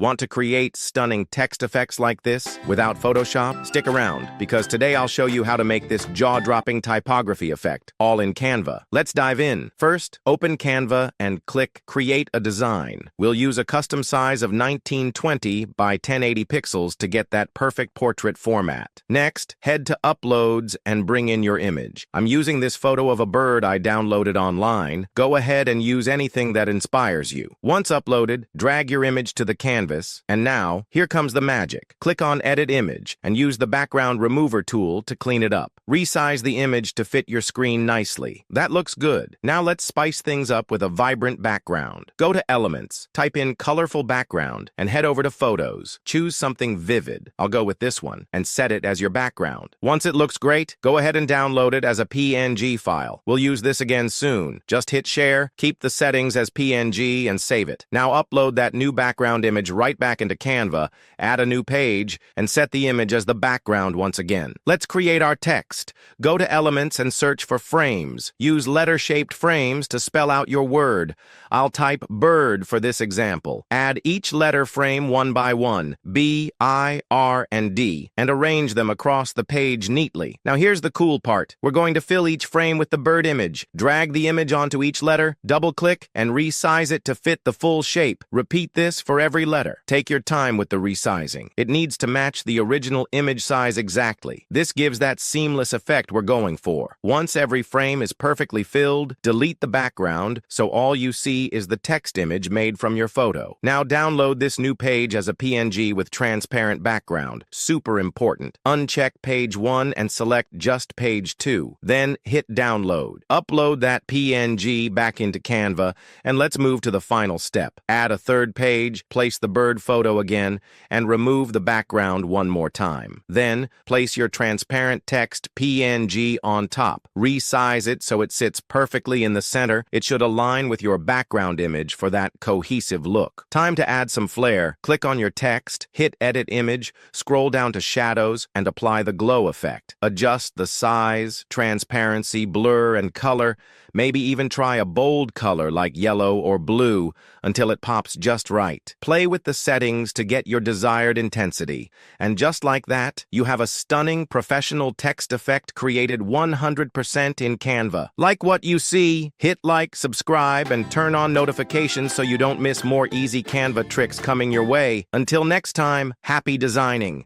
Want to create stunning text effects like this without Photoshop? Stick around, because today I'll show you how to make this jaw-dropping typography effect, all in Canva. Let's dive in. First, open Canva and click Create a Design. We'll use a custom size of 1920 by 1080 pixels to get that perfect portrait format. Next, head to Uploads and bring in your image. I'm using this photo of a bird I downloaded online. Go ahead and use anything that inspires you. Once uploaded, drag your image to the canvas, and now, here comes the magic. Click on Edit Image and use the background remover tool to clean it up. Resize the image to fit your screen nicely. That looks good. Now let's spice things up with a vibrant background. Go to Elements, type in Colorful Background, and head over to Photos. Choose something vivid. I'll go with this one, and set it as your background. Once it looks great, go ahead and download it as a PNG file. We'll use this again soon. Just hit Share, keep the settings as PNG, and save it. Now upload that new background image right back into Canva, add a new page, and set the image as the background once again. Let's create our text. Go to Elements and search for frames. Use letter-shaped frames to spell out your word. I'll type bird for this example. Add each letter frame one by one, B, I, R, and D, and arrange them across the page neatly. Now here's the cool part. We're going to fill each frame with the bird image. Drag the image onto each letter, double-click, and resize it to fit the full shape. Repeat this for every letter. Take your time with the resizing. It needs to match the original image size exactly. This gives that seamless effect we're going for. Once every frame is perfectly filled, delete the background so all you see is the text image made from your photo. Now download this new page as a PNG with transparent background. Super important. Uncheck page 1 and select just page 2. Then hit download. Upload that PNG back into Canva, and let's move to the final step. Add a third page, place the bird photo again, and remove the background one more time. Then place your transparent text PNG on top. Resize it so it sits perfectly in the center. It should align with your background image for that cohesive look. Time to add some flair. Click on your text, hit Edit Image, scroll down to Shadows, and apply the glow effect. Adjust the size, transparency, blur, and color. Maybe even try a bold color like yellow or blue until it pops just right. Play with the settings to get your desired intensity. And just like that, you have a stunning professional text effect created 100% in Canva. Like what you see? Hit like, subscribe, and turn on notifications so you don't miss more easy Canva tricks coming your way. Until next time, happy designing.